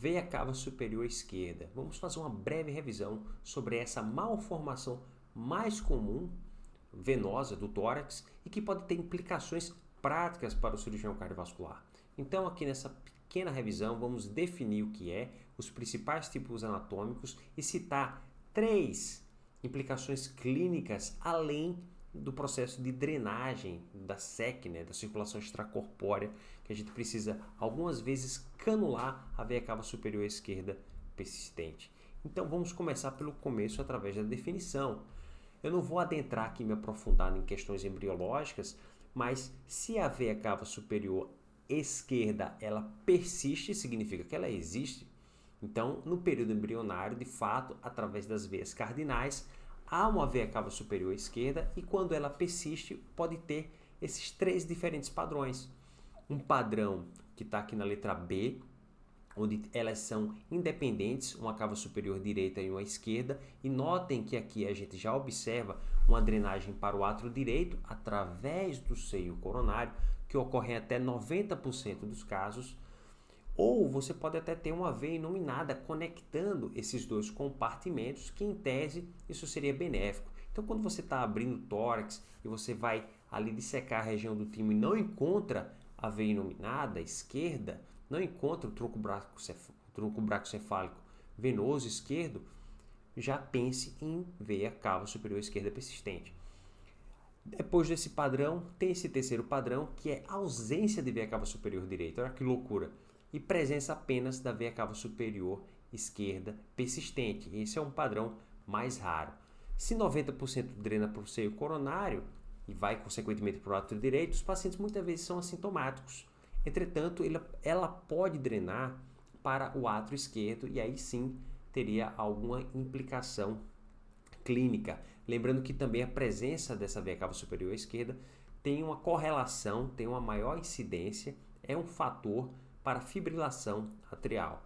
veia cava superior esquerda. Vamos fazer uma breve revisão sobre essa malformação mais comum, venosa do tórax e que pode ter implicações práticas para o cirurgião cardiovascular. Então, aqui nessa pequena revisão, vamos definir o que é, os principais tipos anatômicos e citar 3 implicações clínicas além do processo de drenagem da SEC, da circulação extracorpórea, que a gente precisa algumas vezes canular a veia cava superior esquerda persistente. Então vamos começar pelo começo através da definição. Eu não vou adentrar aqui me aprofundar em questões embriológicas, mas se a veia cava superior esquerda ela persiste, significa que ela existe. Então, no período embrionário, de fato, através das veias cardinais, há uma veia cava superior esquerda e quando ela persiste, pode ter esses 3 diferentes padrões. Um padrão que está aqui na letra B, onde elas são independentes, uma cava superior direita e uma esquerda, e notem que aqui a gente já observa uma drenagem para o átrio direito através do seio coronário, que ocorre em até 90% dos casos, ou você pode até ter uma veia iluminada conectando esses 2 compartimentos, que em tese isso seria benéfico. Então quando você está abrindo o tórax e você vai ali dissecar a região do timo e não encontra a veia iluminada esquerda, não encontra o tronco bracocefálico venoso esquerdo, já pense em veia cava superior esquerda persistente. Depois desse padrão, tem esse terceiro padrão, que é a ausência de veia cava superior direita. Olha que loucura! E presença apenas da veia cava superior esquerda persistente. Esse é um padrão mais raro. Se 90% drena para o seio coronário e vai consequentemente para o átrio direito, os pacientes muitas vezes são assintomáticos. Entretanto, ela pode drenar para o átrio esquerdo e aí sim teria alguma implicação clínica. Lembrando que também a presença dessa veia cava superior esquerda tem uma correlação, tem uma maior incidência, é um fator para fibrilação atrial.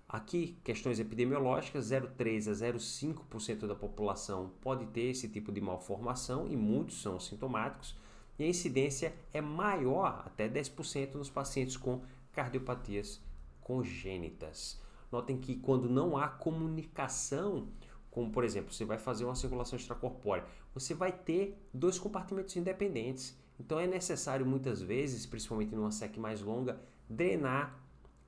Aqui, questões epidemiológicas, 0,3 a 0,5% da população pode ter esse tipo de malformação e muitos são assintomáticos. E a incidência é maior, até 10% nos pacientes com cardiopatias congênitas. Notem que quando não há comunicação, como por exemplo, você vai fazer uma circulação extracorpórea, você vai ter 2 compartimentos independentes. Então é necessário muitas vezes, principalmente numa SEC mais longa, drenar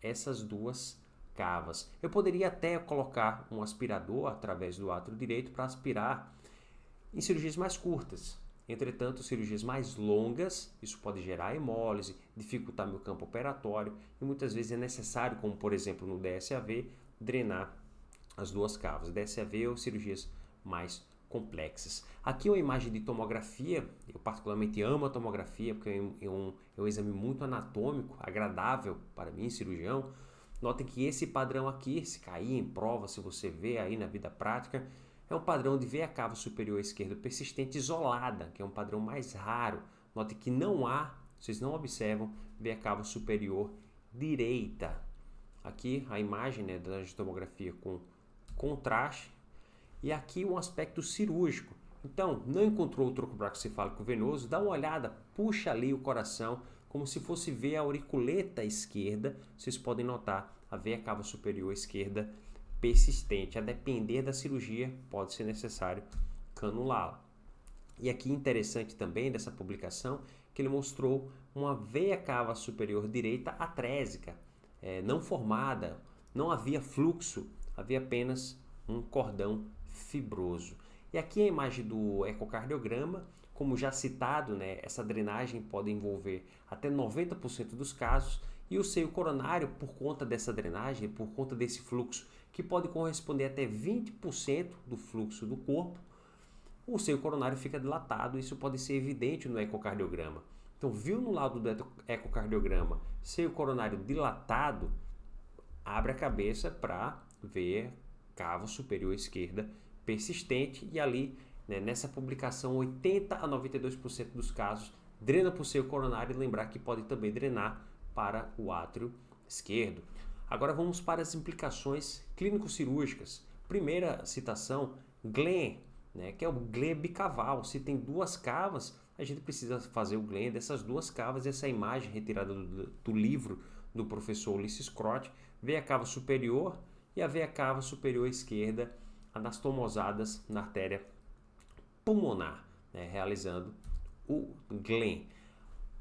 essas 2 cavas. Eu poderia até colocar um aspirador através do átrio direito para aspirar em cirurgias mais curtas. Entretanto, cirurgias mais longas, isso pode gerar hemólise, dificultar meu campo operatório e muitas vezes é necessário, como por exemplo no DSAV, drenar as 2 cavas. DSAV ou cirurgias mais complexas. Aqui uma imagem de tomografia, eu particularmente amo a tomografia porque é um exame muito anatômico, agradável para mim, cirurgião. Notem que esse padrão aqui, se cair em prova, se você vê aí na vida prática, é um padrão de veia cava superior esquerda persistente isolada, que é um padrão mais raro. Note que não há, vocês não observam, veia cava superior direita. Aqui a imagem da tomografia com contraste e aqui um aspecto cirúrgico. Então, não encontrou o tronco bracocefálico venoso, dá uma olhada, puxa ali o coração, como se fosse ver a auriculeta esquerda. Vocês podem notar a veia cava superior esquerda persistente. A depender da cirurgia, pode ser necessário canulá-la. E aqui interessante também dessa publicação, que ele mostrou uma veia cava superior direita atrésica, não formada, não havia fluxo, havia apenas um cordão fibroso. E aqui a imagem do ecocardiograma, como já citado, essa drenagem pode envolver até 90% dos casos, e o seio coronário, por conta dessa drenagem, por conta desse fluxo, que pode corresponder até 20% do fluxo do corpo, o seio coronário fica dilatado. Isso pode ser evidente no ecocardiograma. Então, viu no lado do ecocardiograma seio coronário dilatado, abre a cabeça para ver cava superior esquerda persistente e ali, nessa publicação, 80 a 92% dos casos drena para o seio coronário e lembrar que pode também drenar para o átrio esquerdo. Agora vamos para as implicações clínico-cirúrgicas. Primeira citação, Glenn, que é o Glenn bicaval. Se tem 2 cavas, a gente precisa fazer o Glenn dessas 2 cavas. Essa imagem retirada do livro do professor Ulisses Croce veia cava superior e a veia cava superior esquerda anastomosadas na artéria pulmonar, né, realizando o Glenn.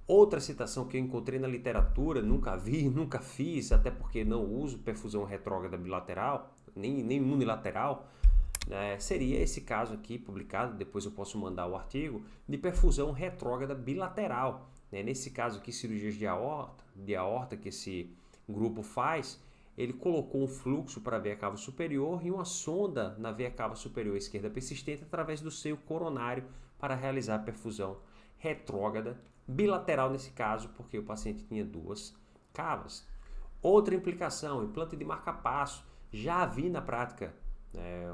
Outra citação que eu encontrei na literatura, nunca vi, nunca fiz, até porque não uso perfusão retrógrada bilateral, nem unilateral, seria esse caso aqui publicado, depois eu posso mandar o artigo, de perfusão retrógrada bilateral. Nesse caso aqui, cirurgias de aorta que esse grupo faz, ele colocou um fluxo para a veia cava superior e uma sonda na veia cava superior esquerda persistente através do seio coronário para realizar a perfusão retrógrada bilateral nesse caso, porque o paciente tinha duas cavas. Outra implicação, implante de marca-passo. Já vi na prática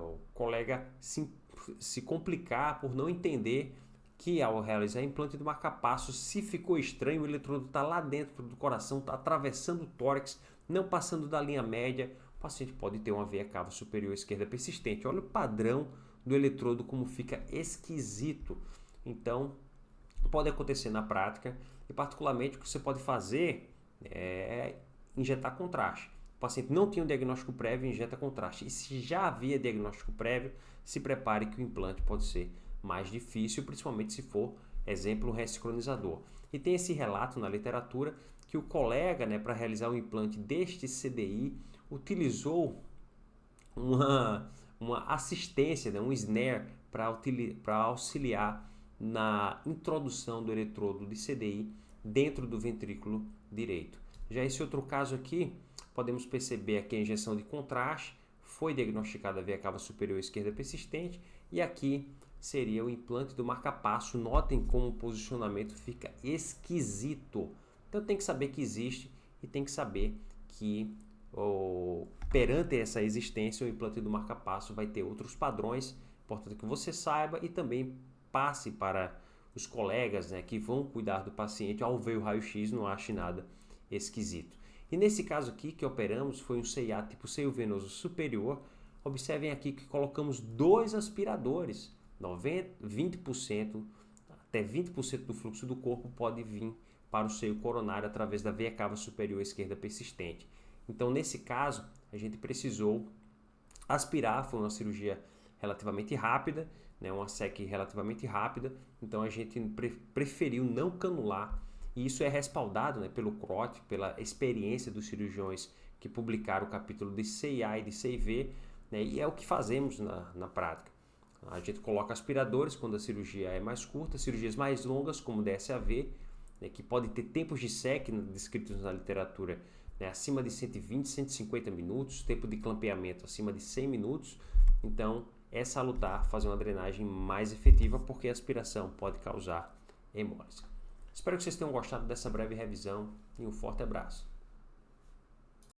o colega se complicar por não entender que ao realizar implante de marca-passo, se ficou estranho, o eletrodo está lá dentro do coração, está atravessando o tórax, não passando da linha média, o paciente pode ter uma veia cava superior esquerda persistente. Olha o padrão do eletrodo como fica esquisito. Então, pode acontecer na prática e particularmente o que você pode fazer é injetar contraste. O paciente não tinha um diagnóstico prévio, injeta contraste. E se já havia diagnóstico prévio, se prepare que o implante pode ser mais difícil, principalmente se for, exemplo, um ressincronizador. E tem esse relato na literatura que o colega, para realizar o implante deste CDI, utilizou uma assistência, um snare, para auxiliar na introdução do eletrodo de CDI dentro do ventrículo direito. Já esse outro caso aqui, podemos perceber aqui a injeção de contraste, foi diagnosticada a veia cava superior esquerda persistente, e aqui seria o implante do marca-passo. Notem como o posicionamento fica esquisito. Então tem que saber que existe e tem que saber que perante essa existência o implante do marca-passo vai ter outros padrões. Importante que você saiba e também passe para os colegas que vão cuidar do paciente. Ao ver o raio-x, não ache nada esquisito. E nesse caso aqui que operamos foi um CIA tipo seio venoso superior. Observem aqui que colocamos 2 aspiradores. 20% até 20% do fluxo do corpo pode vir para o seio coronário através da veia cava superior esquerda persistente. Então, nesse caso, a gente precisou aspirar, foi uma cirurgia relativamente rápida, uma SEC relativamente rápida, então a gente preferiu não canular, e isso é respaldado pelo CROT, pela experiência dos cirurgiões que publicaram o capítulo de CIA e de CIV, e é o que fazemos na prática. A gente coloca aspiradores quando a cirurgia é mais curta, cirurgias mais longas, como DSAV, que pode ter tempos de SEC descritos na literatura acima de 120, 150 minutos, tempo de clampeamento acima de 100 minutos. Então, é salutar fazer uma drenagem mais efetiva, porque a aspiração pode causar hemólise. Espero que vocês tenham gostado dessa breve revisão e um forte abraço.